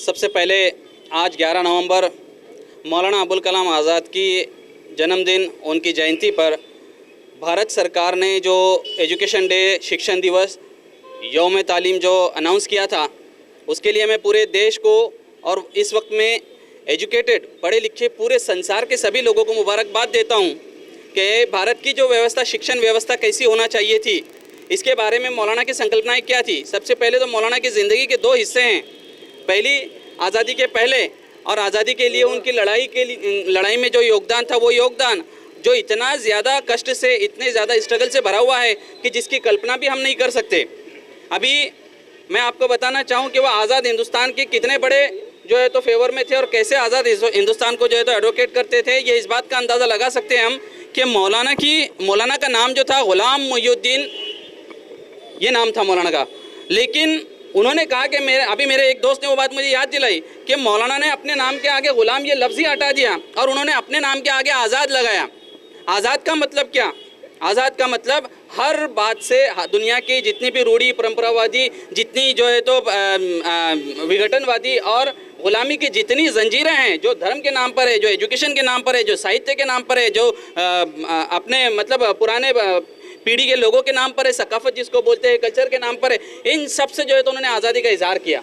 सबसे पहले आज 11 नवंबर मौलाना अबुल कलाम आज़ाद की जन्मदिन उनकी जयंती पर भारत सरकार ने जो एजुकेशन डे शिक्षण दिवस यौम तालीम जो अनाउंस किया था, उसके लिए मैं पूरे देश को और इस वक्त में एजुकेटेड पढ़े लिखे पूरे संसार के सभी लोगों को मुबारकबाद देता हूँ कि भारत की जो व्यवस्था शिक्षण व्यवस्था कैसी होना चाहिए थी, इसके बारे में मौलाना की संकल्पनाएं क्या थी। सबसे पहले तो मौलाना की ज़िंदगी के दो हिस्से हैं। पहली आज़ादी के पहले और आज़ादी के लिए उनकी लड़ाई में जो योगदान था, वो योगदान जो इतना ज़्यादा कष्ट से, इतने ज़्यादा स्ट्रगल से भरा हुआ है कि जिसकी कल्पना भी हम नहीं कर सकते। अभी मैं आपको बताना चाहूँ कि वो आज़ाद हिंदुस्तान के कितने बड़े जो है तो फेवर में थे और कैसे आज़ाद हिंदुस्तान को जो है तो एडवोकेट करते थे। ये इस बात का अंदाज़ा लगा सकते हैं हम कि मौलाना का नाम जो था ग़ुलाम मुईनुद्दीन, ये नाम था मौलाना का। लेकिन उन्होंने कहा कि मेरे एक दोस्त ने वो बात मुझे याद दिलाई कि मौलाना ने अपने नाम के आगे ग़ुलाम ये लफ्ज़ ही हटा दिया और उन्होंने अपने नाम के आगे आज़ाद लगाया। आज़ाद का मतलब क्या? आज़ाद का मतलब हर बात से दुनिया की जितनी भी रूढ़ी परंपरावादी, जितनी जो है तो विघटनवादी और ग़ुलामी की जितनी जंजीरें हैं, जो धर्म के नाम पर है, जो एजुकेशन के नाम पर है, जो साहित्य के नाम पर है, जो अपने मतलब पुराने पीढ़ी के लोगों के नाम पर है, सकाफत जिसको बोलते हैं, कल्चर के नाम पर है, इन सब से जो है तो उन्होंने आज़ादी का इजहार किया।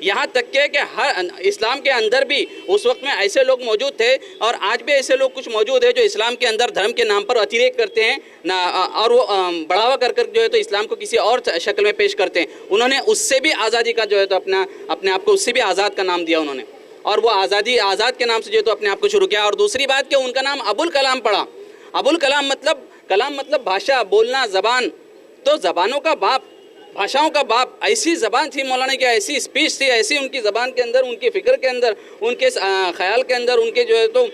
यहाँ तक कि हर इस्लाम के अंदर भी उस वक्त में ऐसे लोग मौजूद थे और आज भी ऐसे लोग कुछ मौजूद है जो इस्लाम के अंदर धर्म के नाम पर अतिरेक करते हैं ना, और वो बढ़ावा कर जो है तो इस्लाम को किसी और शक्ल में पेश करते हैं। उन्होंने उससे भी आज़ादी का जो है तो अपने आप को उससे भी आज़ाद का नाम दिया उन्होंने, और वो आज़ाद के नाम से जो है तो अपने आप को शुरू किया। और दूसरी बात कि उनका नाम अबुल कलाम पड़ा। अबुल कलाम मतलब भाषा, बोलना, ज़बान, तो ज़बानों का बाप, भाषाओं का बाप। ऐसी ज़बान थी मौलाना की, ऐसी स्पीच थी, ऐसी उनकी ज़बान के अंदर, उनकी फ़िक्र के अंदर, उनके ख़याल के अंदर, उनके जो है तो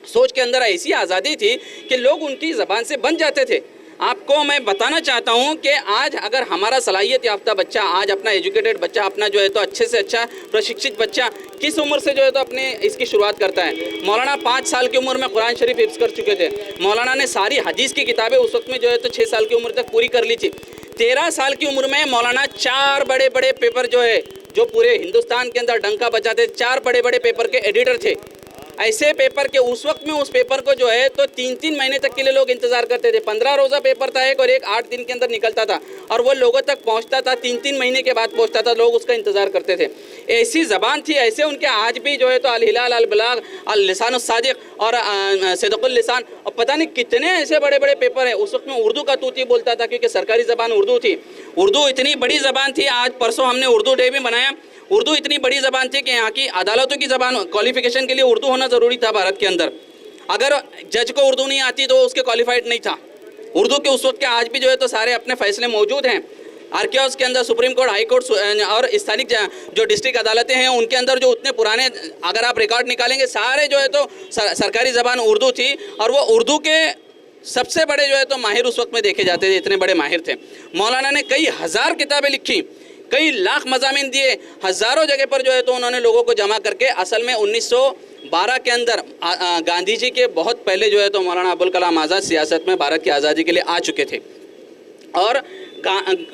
सोच के अंदर ऐसी आज़ादी थी कि लोग उनकी ज़बान से बन जाते थे। आपको मैं बताना चाहता हूँ कि आज अगर हमारा सलाहियत याफ्ता बच्चा, आज अपना एजुकेटेड बच्चा, अपना जो है तो अच्छे से अच्छा प्रशिक्षित बच्चा किस उम्र से जो है तो अपने इसकी शुरुआत करता है। मौलाना 5 साल की उम्र में कुरान शरीफ हिफ्ज़ कर चुके थे। मौलाना ने सारी हदीस की किताबें उस वक्त में जो है तो 6 साल की उम्र तक पूरी कर ली थी। 13 साल की उम्र में मौलाना 4 बड़े बड़े पेपर जो है जो पूरे हिंदुस्तान के अंदर डंका बजाते, 4 बड़े बड़े पेपर के एडिटर थे। ऐसे पेपर के उस वक्त में उस पेपर को जो है तो 3-3 महीने तक के लिए लोग इंतज़ार करते थे। 15 रोज़ा पेपर था एक, और एक 8 दिन के अंदर निकलता था और वो लोगों तक पहुंचता था, 3-3 महीने के बाद पहुंचता था। लोग उसका इंतज़ार करते थे। ऐसी ज़बान थी, ऐसे उनके आज भी जो है तो अल हिलाल, अल बलाग, अल लिसान सादिक और सिद्क़ुल लिसान और पता नहीं कितने ऐसे बड़े बड़े पेपर हैं। उस वक्त में उर्दू का तूती बोलता था क्योंकि सरकारी ज़बान उर्दू थी। उर्दू इतनी बड़ी ज़बान थी, आज परसों हमने उर्दू डे भी मनाया। उर्दू इतनी बड़ी ज़बान थी कि यहाँ की अदालतों की ज़बान क्वालिफ़िकेशन के लिए उर्दू होना ज़रूरी था भारत के अंदर। अगर जज को उर्दू नहीं आती तो उसके क्वालिफाइड नहीं था। उर्दू के उस वक्त के आज भी जो है तो सारे अपने फैसले मौजूद हैं। आर्कियाज़ के अंदर सुप्रीम कोर्ट, हाई कोर्ट और स्थानिक जो डिस्ट्रिक्ट अदालतें हैं उनके अंदर जो उतने पुराने अगर आप रिकॉर्ड निकालेंगे, सारे जो है तो सरकारी ज़बान उर्दू थी। और वो उर्दू के सबसे बड़े जो है तो माहिर उस वक्त में देखे जाते थे, इतने बड़े माहिर थे। मौलाना ने कई हज़ार किताबें लिखी, कई लाख मज़ामीन दिए, हज़ारों जगह पर जो है तो उन्होंने लोगों को जमा करके असल में 1912 के अंदर गांधी जी के बहुत पहले जो है तो मौलाना अबुल कलाम आज़ाद सियासत में भारत की आज़ादी के लिए आ चुके थे। और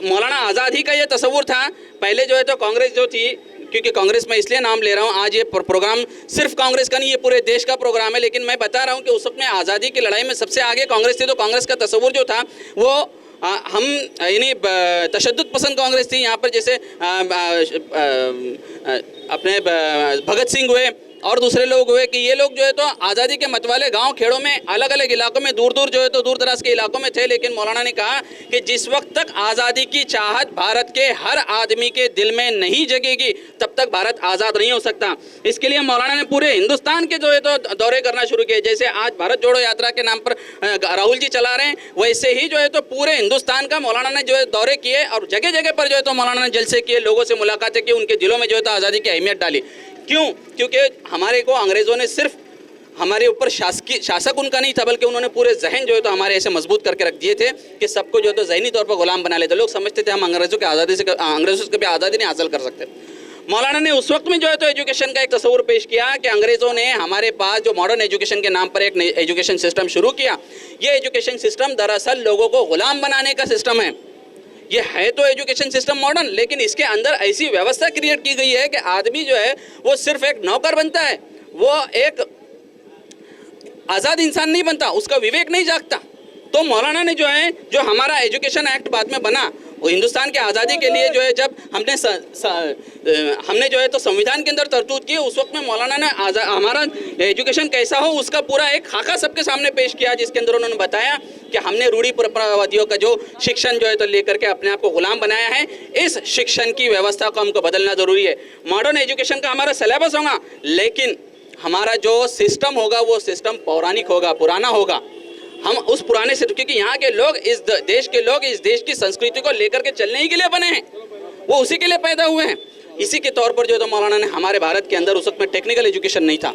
मौलाना आज़ाद ही का ये तस्वुर था। पहले जो है तो कांग्रेस जो थी, क्योंकि कांग्रेस में इसलिए नाम ले रहा हूँ, आज ये प्रोग्राम सिर्फ कांग्रेस का नहीं, ये पूरे देश का प्रोग्राम है, लेकिन मैं बता रहा हूँ कि उस वक्त में आज़ादी की लड़ाई में सबसे आगे कांग्रेस थी। तो कांग्रेस का तस्वुर जो था वो हम यानी तशद्दुद पसंद कांग्रेस थी। यहाँ पर जैसे अपने भगत सिंह हुए और दूसरे लोग हुए कि ये लोग जो है तो आज़ादी के मतवाले गांव खेड़ों में, अलग अलग इलाकों में, दूर दूर जो है तो दूर दराज के इलाकों में थे। लेकिन मौलाना ने कहा कि जिस वक्त तक आज़ादी की चाहत भारत के हर आदमी के दिल में नहीं जगेगी, तब तक भारत आज़ाद नहीं हो सकता। इसके लिए मौलाना ने पूरे हिंदुस्तान के जो है तो दौरे करना शुरू किए। जैसे आज भारत जोड़ो यात्रा के नाम पर राहुल जी चला रहे हैं, वैसे ही जो है तो पूरे हिंदुस्तान का मौलाना ने जो है दौरे किए और जगह जगह पर जो है तो मौलाना ने जलसे किए, लोगों से मुलाकातें की, उनके दिलों में जो है तो आज़ादी की अहमियत डाली। क्यों? क्योंकि हमारे को अंग्रेज़ों ने सिर्फ हमारे ऊपर शासक उनका नहीं था, बल्कि उन्होंने पूरे जहन जो है तो हमारे ऐसे मजबूत करके रख दिए थे कि सबको जो है तो ज़हनी तौर पर गुलाम बना लेते। लोग समझते थे हम अंग्रेज़ों से कभी आज़ादी नहीं हासिल कर सकते। मौलाना ने उस वक्त में जो है तो एजुकेशन का एक तस्वुर पेश किया कि अंग्रेज़ों ने हमारे पास जो मॉडर्न एजुकेशन के नाम पर एक एजुकेशन सिस्टम शुरू किया। ये एजुकेशन सिस्टम दरअसल लोगों को ग़ुलाम बनाने का सिस्टम है। ये है तो एजुकेशन सिस्टम मॉडर्न, लेकिन इसके अंदर ऐसी व्यवस्था क्रिएट की गई है कि आदमी जो है वो सिर्फ एक नौकर बनता है, वो एक आज़ाद इंसान नहीं बनता, उसका विवेक नहीं जागता। तो मौलाना ने जो है, जो हमारा एजुकेशन एक्ट बाद में बना, वो हिंदुस्तान की आज़ादी के लिए जो है, जब हमने जो है तो संविधान के अंदर तरतूब की, उस वक्त में मौलाना ने हमारा एजुकेशन कैसा हो उसका पूरा एक खाका सबके सामने पेश किया, जिसके अंदर उन्होंने बताया कि हमने रूढ़ी परंपरावादियों का जो शिक्षण जो है तो लेकर के अपने आप को गुलाम बनाया है। इस शिक्षण की व्यवस्था को हमको बदलना ज़रूरी है। मॉडर्न एजुकेशन का हमारा सिलेबस होगा, लेकिन हमारा जो सिस्टम होगा वो सिस्टम पौराणिक होगा, पुराना होगा। हम उस पुराने से, क्योंकि यहाँ के लोग, इस देश के लोग इस देश की संस्कृति को लेकर के चलने ही के लिए बने हैं, वो उसी के लिए पैदा हुए हैं। इसी के तौर पर जो है तो मौलाना ने हमारे भारत के अंदर उस वक्त में टेक्निकल एजुकेशन नहीं था।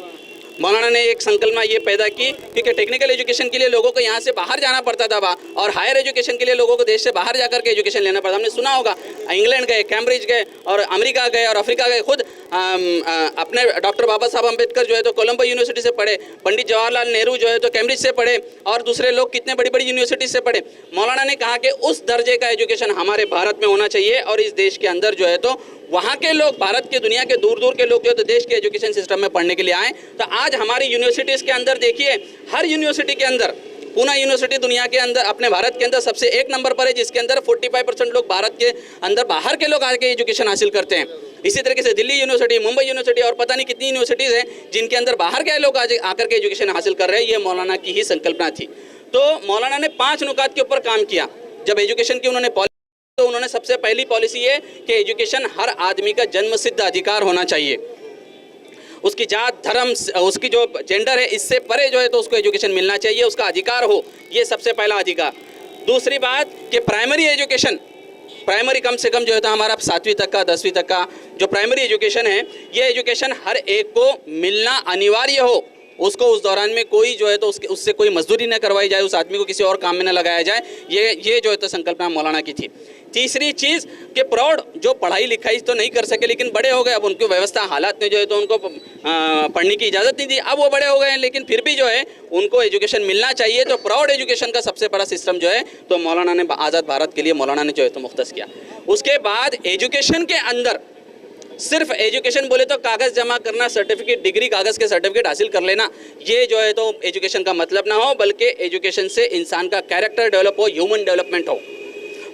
मौलाना ने एक संकल्पना ये पैदा की, क्योंकि टेक्निकल एजुकेशन के लिए लोगों को यहाँ से बाहर जाना पड़ता था, और हायर एजुकेशन के लिए लोगों को देश से बाहर जाकर के एजुकेशन लेना पड़ता। हमने सुना होगा, इंग्लैंड गए, कैम्ब्रिज गए, और अमेरिका गए, और अफ्रीका गए। खुद अपने डॉक्टर बाबा साहब अम्बेडकर जो है तो कोलंबो यूनिवर्सिटी से पढ़े, पंडित जवाहरलाल नेहरू जो है तो कैम्ब्रिज से पढ़े, और दूसरे लोग कितने बड़ी बड़ी यूनिवर्सिटी से पढ़े। मौलाना ने कहा कि उस दर्जे का एजुकेशन हमारे भारत में होना चाहिए, और इस देश के अंदर जो है तो वहाँ के लोग, भारत के, दुनिया के दूर दूर के लोग जो है तो देश के एजुकेशन सिस्टम में पढ़ने के लिए आए। तो आज हमारी यूनिवर्सिटीज़ के अंदर देखिए, हर यूनिवर्सिटी के अंदर, पूना यूनिवर्सिटी दुनिया के अंदर, अपने भारत के अंदर सबसे एक नंबर पर है, जिसके अंदर 45% लोग भारत के अंदर बाहर के लोग आके एजुकेशन हासिल करते हैं। इसी तरीके से दिल्ली यूनिवर्सिटी, मुंबई यूनिवर्सिटी, और पता नहीं कितनी यूनिवर्सिटीज़ हैं जिनके अंदर बाहर के लोग आकर के एजुकेशन हासिल कर रहे हैं। ये मौलाना की ही संकल्पना थी। तो मौलाना ने 5 नुकात के ऊपर काम किया। जब एजुकेशन की उन्होंने तो उन्होंने सबसे पहली पॉलिसी है कि एजुकेशन हर आदमी का जन्मसिद्ध अधिकार होना चाहिए। उसकी जात, धर्म, उसकी जो जेंडर है, इससे परे जो है तो उसको एजुकेशन मिलना चाहिए, उसका अधिकार हो, ये सबसे पहला अधिकार। दूसरी बात कि प्राइमरी एजुकेशन, प्राइमरी कम से कम जो है तो हमारा 7वीं तक का, 10वीं तक का जो प्राइमरी एजुकेशन है, ये एजुकेशन हर एक को मिलना अनिवार्य हो। उसको उस दौरान में कोई जो है तो उससे कोई मजदूरी न करवाई जाए, उस आदमी को किसी और काम में न लगाया जाए। ये जो है तो संकल्पना मौलाना की थी। तीसरी चीज़ कि प्रौढ़ जो पढ़ाई लिखाई तो नहीं कर सके, लेकिन बड़े हो गए, अब उनकी व्यवस्था हालात ने जो है तो उनको पढ़ने की इजाज़त नहीं दी। अब वो बड़े हो गए हैं, लेकिन फिर भी जो है उनको एजुकेशन मिलना चाहिए। तो प्रौढ़ एजुकेशन का सबसे बड़ा सिस्टम जो है तो मौलाना ने आज़ाद भारत के लिए मौलाना ने जो है तो मुख्तस किया। उसके बाद एजुकेशन के अंदर सिर्फ एजुकेशन बोले तो कागज़ जमा करना, सर्टिफिकेट, डिग्री, कागज़ के सर्टिफिकेट हासिल कर लेना, ये जो है तो एजुकेशन का मतलब ना हो, बल्कि एजुकेशन से इंसान का कैरेक्टर डेवलप हो, ह्यूमन डेवलपमेंट हो,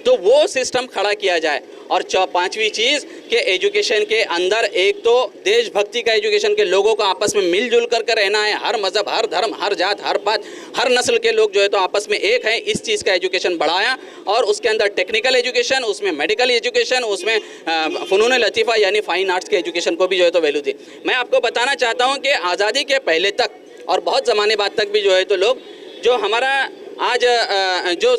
तो वो सिस्टम खड़ा किया जाए। और 5वीं चीज़ कि एजुकेशन के अंदर एक तो देशभक्ति का एजुकेशन के लोगों को आपस में मिलजुल कर रहना है। हर मज़हब, हर धर्म, हर जात, हर बात, हर नस्ल के लोग जो है तो आपस में एक हैं। इस चीज़ का एजुकेशन बढ़ाया, और उसके अंदर टेक्निकल एजुकेशन, उसमें मेडिकल एजुकेशन, उसमें फ़नून लतीफ़ा यानी फ़ाइन आर्ट्स के एजुकेशन को भी जो है तो वैल्यू दी। मैं आपको बताना चाहता हूँ कि आज़ादी के पहले तक और बहुत ज़माने बाद तक भी जो है तो लोग, जो हमारा आज जो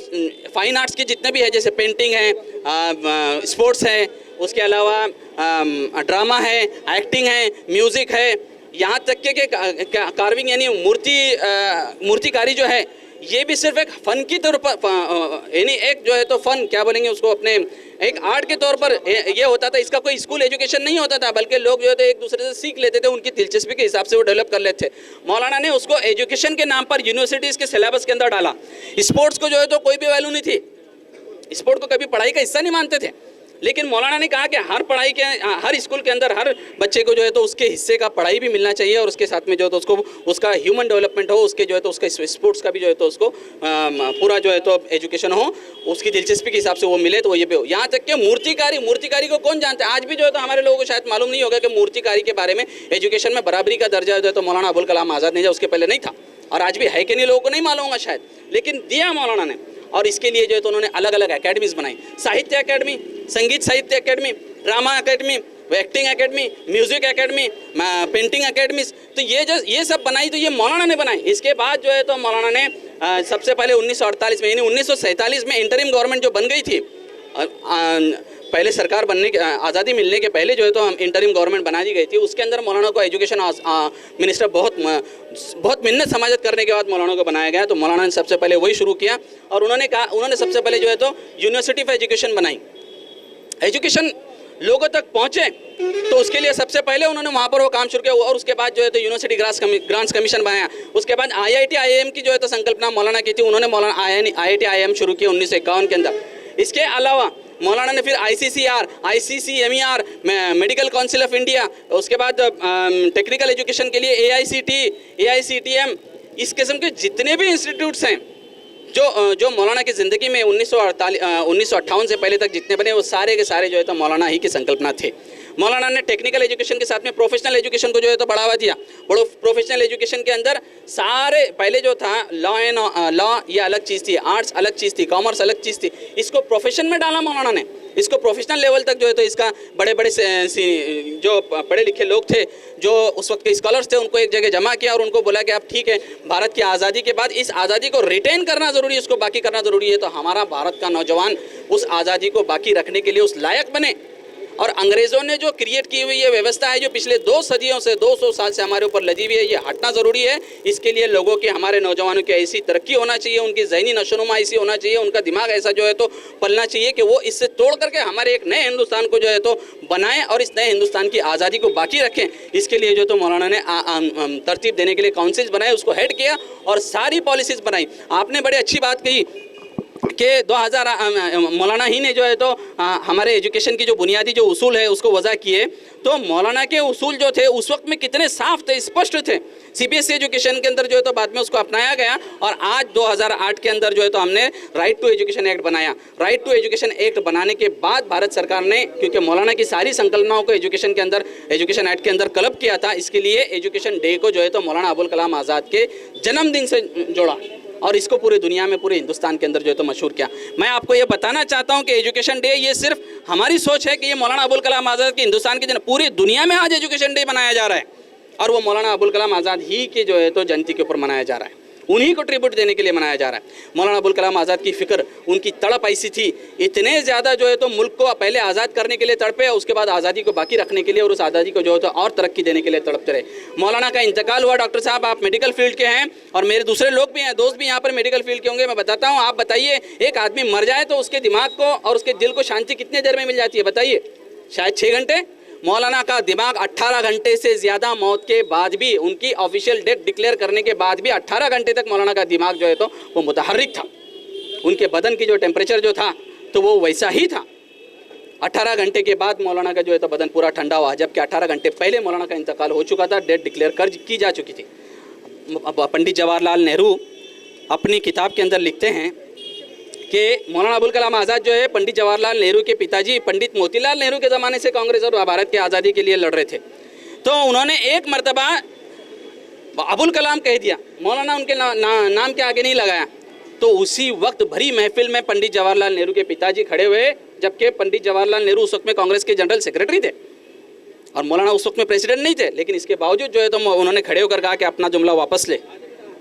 फाइन आर्ट्स के जितने भी है, जैसे पेंटिंग है, स्पोर्ट्स है, उसके अलावा ड्रामा है, एक्टिंग है, म्यूज़िक है, यहाँ तक के कार्विंग यानी मूर्तिकारी जो है, ये भी सिर्फ एक फ़न की तौर पर, यानी एक जो है तो फ़न क्या बोलेंगे उसको, अपने एक आर्ट के तौर पर ये होता था। इसका कोई स्कूल एजुकेशन नहीं होता था, बल्कि लोग जो है तो एक दूसरे से सीख लेते थे, उनकी दिलचस्पी के हिसाब से वो डेवलप कर लेते थे। मौलाना ने उसको एजुकेशन के नाम पर यूनिवर्सिटीज़ के सिलेबस के अंदर डाला। स्पोर्ट्स को जो है तो कोई भी वैल्यू नहीं थी, स्पोर्ट को कभी पढ़ाई का हिस्सा नहीं मानते थे, लेकिन मौलाना ने कहा कि हर पढ़ाई के, हर स्कूल के अंदर हर बच्चे को जो है तो उसके हिस्से का पढ़ाई भी मिलना चाहिए, और उसके साथ में जो है तो उसको उसका ह्यूमन डेवलपमेंट हो, उसके जो है तो उसका स्पोर्ट्स का भी जो है तो उसको पूरा जो है तो एजुकेशन हो, उसकी दिलचस्पी के हिसाब से वो मिले तो वो ये भी हो। यहाँ तक कि मूर्तिकारी को कौन जानता है? आज भी जो है तो हमारे लोगों को शायद मालूम नहीं होगा कि मूर्तिकारी के बारे में एजुकेशन में बराबरी का दर्जा जो है तो मौलाना अबुल कलाम आज़ाद ने, उसके पहले नहीं था, और आज भी है कि नहीं लोगों को नहीं मालूम होगा शायद, लेकिन दिया मौलाना ने। और इसके लिए जो है तो उन्होंने अलग अलग एकेडमीज़ बनाई, साहित्य एकेडमी, संगीत साहित्य academy, drama academy, acting academy, music academy, painting academies, तो ये सब बनाई, तो ये मौलाना ने बनाई। इसके बाद जो है तो मौलाना ने सबसे पहले 1948 में, यानी 1947 में इंटरिम गवर्नमेंट जो बन गई थी, पहले सरकार बनने के, आज़ादी मिलने के पहले जो है तो इंटरिम गवर्नमेंट बना दी गई थी, उसके अंदर मौलाना को एजुकेशन मिनिस्टर बहुत मिन्नत समाजत करने के बाद मौलाना को बनाया गया। तो मौलाना ने सबसे पहले वही शुरू किया, और उन्होंने सबसे पहले जो है तो यूनिवर्सिटी फॉर एजुकेशन बनाई। एजुकेशन लोगों तक पहुँचे तो उसके लिए सबसे पहले उन्होंने वहाँ पर वो काम शुरू किया, और उसके बाद जो है तो यूनिवर्सिटी ग्रांट्स कमीशन बनाया। उसके बाद IIT IIM की जो है तो संकल्पना मौलाना की थी, उन्होंने IIT IIM शुरू किया 1951 के अंदर। इसके अलावा मौलाना ने फिर ICCR medical council of India, उसके बाद टेक्निकल एजुकेशन के लिए AICTM, इस किस्म के जितने भी इंस्टीट्यूट्स हैं जो मौलाना की ज़िंदगी में 1958 से पहले तक जितने बने, वो सारे के सारे जो है तो मौलाना ही की संकल्पना थे। मौलाना ने टेक्निकल एजुकेशन के साथ में प्रोफेशनल एजुकेशन को जो है तो बढ़ावा दिया। प्रोफेशनल एजुकेशन के अंदर सारे पहले जो था लॉ ये अलग चीज़ थी, आर्ट्स अलग चीज़ थी, कॉमर्स अलग चीज़ थी, इसको प्रोफेशन में डाला मौलाना ने, इसको प्रोफेशनल लेवल तक जो है तो इसका बड़े बड़े जो पढ़े लिखे लोग थे, जो उस वक्त के स्कॉलर्स थे, उनको एक जगह जमा किया और उनको बोला कि आप ठीक है, भारत की आज़ादी के बाद इस आज़ादी को रिटेन करना ज़रूरी है, इसको बाकी करना ज़रूरी है। तो हमारा भारत का नौजवान उस आज़ादी को बाकी रखने के लिए उस लायक बने। और अंग्रेज़ों ने जो क्रिएट की हुई ये व्यवस्था है, जो पिछले 2 सदियों से 200 साल से हमारे ऊपर लदी हुई है, ये हटना ज़रूरी है। इसके लिए लोगों की, हमारे नौजवानों की ऐसी तरक्की होना चाहिए, उनकी ज़हनी नशोनुमा ऐसी होना चाहिए, उनका दिमाग ऐसा जो है तो पलना चाहिए कि वो इससे तोड़ करके हमारे एक नए हिंदुस्तान को जो है तो बनाएं और इस नए हिंदुस्तान की आज़ादी को बाकी रखें। इसके लिए जो तो मौलाना ने तरतीब देने के लिए काउंसिल्स बनाए, उसको हेड किया और सारी पॉलिसीज़ बनाई। आपने बड़ी अच्छी बात कही कि 2000 मौलाना ही ने जो है तो हमारे एजुकेशन की जो बुनियादी जो उसूल है उसको वज़ा किए। तो मौलाना के उसूल जो थे उस वक्त में कितने साफ थे, स्पष्ट थे। CBSE एजुकेशन के अंदर जो है तो बाद में उसको अपनाया गया और आज 2008 के अंदर जो है तो हमने राइट टू एजुकेशन एक्ट बनाया। राइट टू एजुकेशन एक्ट बनाने के बाद भारत सरकार ने, क्योंकि मौलाना की सारी संकल्पनाओं को एजुकेशन के अंदर, एजुकेशन एक्ट के अंदर क्लब किया था, इसके लिए एजुकेशन डे को जो है तो मौलाना अबुल कलाम आज़ाद के जन्मदिन से जोड़ा और इसको पूरे दुनिया में, पूरे हिंदुस्तान के अंदर जो है तो मशहूर किया। मैं आपको ये बताना चाहता हूँ कि एजुकेशन डे ये सिर्फ हमारी सोच है कि ये मौलाना अबुल कलाम आज़ाद की हिंदुस्तान की पूरी दुनिया में आज एजुकेशन डे मनाया जा रहा है और वो मौलाना अबुल कलाम आज़ाद ही के जो है तो जयंती के ऊपर मनाया जा रहा है, उन्हीं को ट्रिब्यूट देने के लिए मनाया जा रहा है। मौलाना अबुल कलाम आज़ाद की फ़िक्र, उनकी तड़प ऐसी थी, इतने ज़्यादा जो है तो मुल्क को पहले आज़ाद करने के लिए तड़पे, उसके बाद आज़ादी को बाकी रखने के लिए और उस आज़ादी को जो है तो और तरक्की देने के लिए तड़पते रहे। मौलाना का इंतकाल हुआ। डॉक्टर साहब, आप मेडिकल फील्ड के हैं और मेरे दूसरे लोग भी हैं, दोस्त भी यहाँ पर मेडिकल फील्ड के होंगे। मैं बताता हूँ, आप बताइए, एक आदमी मर जाए तो उसके दिमाग को और उसके दिल को शांति कितनी देर में मिल जाती है, बताइए? शायद 6 घंटे। मौलाना का दिमाग 18 घंटे से ज़्यादा मौत के बाद भी, उनकी ऑफिशियल डेथ डिक्लेयर करने के बाद भी 18 घंटे तक मौलाना का दिमाग जो है तो वो मुतहर्रिक था। उनके बदन की जो टेम्परेचर जो था तो वो वैसा ही था। 18 घंटे के बाद मौलाना का जो है तो बदन पूरा ठंडा हुआ, जबकि 18 घंटे पहले मौलाना का इंतकाल हो चुका था, डेथ डिक्लेयर की जा चुकी थी। पंडित जवाहरलाल नेहरू अपनी किताब के अंदर लिखते हैं कि मौलाना अबुल कलाम आज़ाद जो है पंडित जवाहरलाल नेहरू के पिताजी पंडित मोतीलाल नेहरू के ज़माने से कांग्रेस और भारत की आज़ादी के लिए लड़ रहे थे। तो उन्होंने एक मर्तबा अबुल कलाम कह दिया, मौलाना उनके नाम के आगे नहीं लगाया। तो उसी वक्त भरी महफिल में पंडित जवाहरलाल नेहरू के पिताजी खड़े हुए, जबकि पंडित जवाहरलाल नेहरू उस वक्त में कांग्रेस के जनरल सेक्रेटरी थे और मौलाना उस वक्त में प्रेसिडेंट नहीं थे। लेकिन इसके बावजूद जो है तो उन्होंने खड़े होकर कहा कि अपना जुमला वापस ले।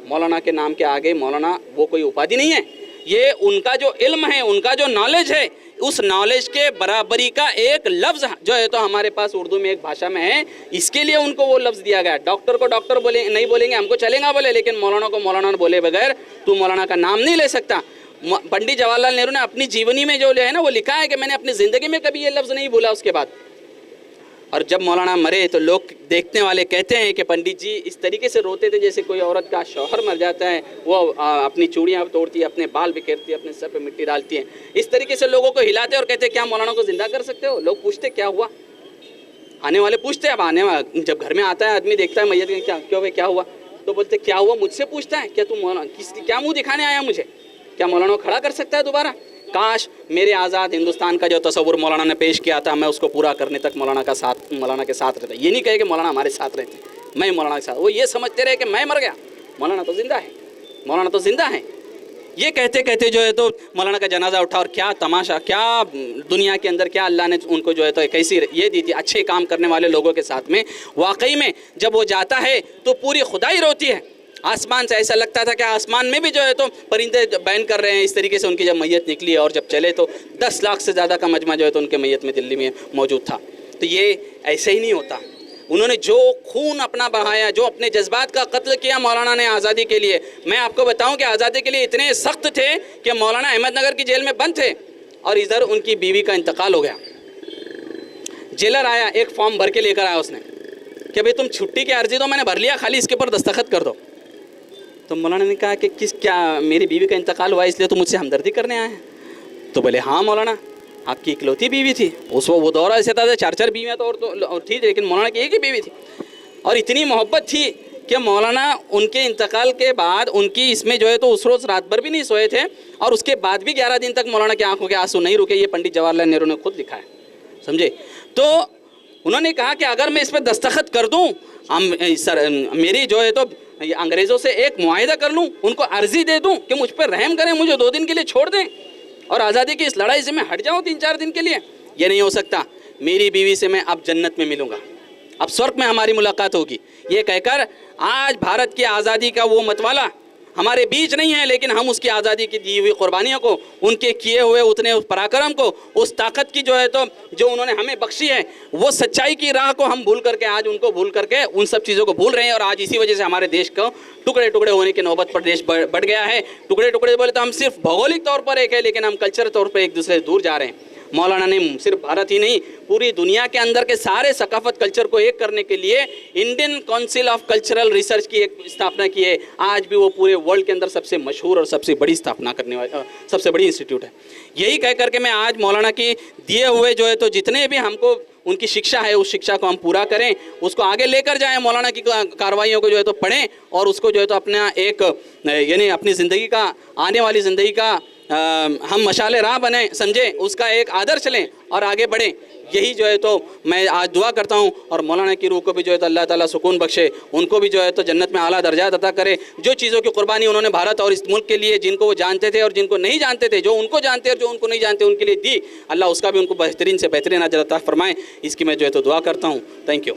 मौलाना के नाम के आगे मौलाना वो कोई उपाधि नहीं है, ये उनका जो इल्म है, उनका जो नॉलेज है, उस नॉलेज के बराबरी का एक लफ्ज़ जो है तो हमारे पास उर्दू में एक भाषा में है, इसके लिए उनको वो लफ्ज़ दिया गया। डॉक्टर को डॉक्टर बोले नहीं बोलेंगे, हमको चलेगा बोले, लेकिन मौलाना को मौलाना बोले बगैर तू मौलाना का नाम नहीं ले सकता। पंडित जवाहरलाल नेहरू ने अपनी जीवनी में जो है ना वो लिखा है कि मैंने अपनी ज़िंदगी में कभी ये लफ्ज़ नहीं बोला उसके बाद। और जब मौलाना मरे तो लोग देखने वाले कहते हैं कि पंडित जी इस तरीके से रोते थे जैसे कोई औरत का शौहर मर जाता है, वो अपनी चूड़ियाँ तोड़ती है, अपने बाल बिखेरती है, अपने सर पे मिट्टी डालती है, इस तरीके से लोगों को हिलाते और कहते क्या मौलाना को जिंदा कर सकते हो? लोग पूछते क्या हुआ, आने वाले पूछते, अब आने वाले जब घर में आता है आदमी देखता है मैयत क्या क्यों भाई क्या हुआ, तो बोलते क्या हुआ, मुझसे पूछता है क्या तुम मौलाना किसकी क्या मुँह दिखाने आया मुझे, क्या मौलाना को खड़ा कर सकता है दोबारा? काश मेरे आज़ाद हिंदुस्तान का जो तस्वुर मौलाना ने पेश किया था, मैं उसको पूरा करने तक मौलाना के साथ रहता। ये नहीं कहे कि मौलाना हमारे साथ रहते, मैं मौलाना के साथ, वो ये समझते रहे कि मैं मर गया, मौलाना तो ज़िंदा है, मौलाना तो ज़िंदा है। ये कहते कहते जो है तो मौलाना का जनाजा उठा और क्या तमाशा, क्या दुनिया के अंदर क्या अल्लाह ने उनको जो है तो कैसी ये दी थी अच्छे काम करने वाले लोगों के साथ में। वाकई में जब वो जाता है तो पूरी खुदाई रोती है। आसमान से ऐसा लगता था कि आसमान में भी जो है तो परिंदे बैन कर रहे हैं। इस तरीके से उनकी जब मैयत निकली और जब चले तो 10 लाख से ज़्यादा का मजमा जो है तो उनके मैयत में दिल्ली में मौजूद था। तो ये ऐसे ही नहीं होता। उन्होंने जो खून अपना बहाया, जो अपने जज्बात का कत्ल किया मौलाना ने आज़ादी के लिए। मैं आपको बताऊं कि आज़ादी के लिए इतने सख्त थे कि मौलाना अहमदनगर की जेल में बंद थे और इधर उनकी बीवी का इंतकाल हो गया। जेलर आया, एक फॉर्म भर के लेकर आया उसने कि भाई तुम छुट्टी की अर्जी दो, मैंने भर लिया, खाली इसके ऊपर दस्तखत कर दो। तो मौलाना ने कहा कि क्या मेरी बीवी का इंतकाल हुआ इसलिए तो मुझसे हमदर्दी करने आए हैं? तो बोले हाँ मौलाना। आपकी इकलौती बीवी थी। उस वो दौर ऐसे था 4-4 बीवियाँ तो और तो थी, लेकिन मौलाना की एक ही बीवी थी। और इतनी मोहब्बत थी कि मौलाना उनके इंतकाल के बाद उनकी इसमें जो है तो उस रोज़ रात भर भी नहीं सोए थे, और उसके बाद भी 11 दिन तक मौलाना की आंखों के आंसू नहीं रुके। ये पंडित जवाहरलाल नेहरू ने खुद लिखा है, समझे। तो उन्होंने कहा कि अगर मैं इस पर दस्तखत कर दूँ, मेरी जो है तो अंग्रेज़ों से एक मुआहिदा कर लूँ, उनको अर्जी दे दूँ कि मुझ पर रहम करें, मुझे 2 दिन के लिए छोड़ दें और आज़ादी की इस लड़ाई से मैं हट जाऊँ 3-4 दिन के लिए, ये नहीं हो सकता। मेरी बीवी से मैं अब जन्नत में मिलूँगा, अब स्वर्ग में हमारी मुलाकात होगी। ये कहकर आज भारत की आज़ादी का वो मतवाला हमारे बीच नहीं है, लेकिन हम उसकी आज़ादी की दी हुई कुर्बानियों को, उनके किए हुए उतने उस पराक्रम को, उस ताकत की जो है तो जो उन्होंने हमें बख्शी है, वो सच्चाई की राह को हम भूल करके, आज उनको भूल करके उन सब चीज़ों को भूल रहे हैं। और आज इसी वजह से हमारे देश को टुकड़े टुकड़े होने की नौबत पर देश बढ़ गया है। टुकड़े टुकड़े बोले तो हम सिर्फ भौगोलिक तौर पर एक है, लेकिन हम कल्चर तौर पर एक दूसरे से दूर जा रहे हैं। मौलाना ने सिर्फ भारत ही नहीं, पूरी दुनिया के अंदर के सारे सकाफत कल्चर को एक करने के लिए Indian council of cultural research की एक स्थापना की है। आज भी वो पूरे वर्ल्ड के अंदर सबसे मशहूर और सबसे बड़ी स्थापना करने वाली, सबसे बड़ी इंस्टीट्यूट है। यही कह करके मैं आज मौलाना की दिए हुए जो है तो जितने भी हमको उनकी शिक्षा है, उस शिक्षा को हम पूरा करें, उसको आगे लेकर जाएं, मौलाना की कार्रवाइयों को जो है तो पढ़ें और उसको जो है तो अपना एक यानी अपनी ज़िंदगी का, आने वाली ज़िंदगी का हम मशाले राह बने, समझे, उसका एक आदर्श लें और आगे बढ़ें। यही जो है तो मैं आज दुआ करता हूँ। और मौलाना की रूह को भी जो है तो अल्लाह ताला सुकून बख्शे, उनको भी जो है तो जन्नत में आला दर्जा अता करे। जो चीज़ों की कुर्बानी उन्होंने भारत और इस मुल्क के लिए, जिनको वो जानते थे और जिनको नहीं जानते थे, जो उनको जानते और जो उनको नहीं जानते उनके लिए दी, अल्लाह उसका भी उनको बेहतरीन से बेहतरीन अजर अता फरमाए। इसकी मैं जो है तो दुआ करता हूँ। Thank you.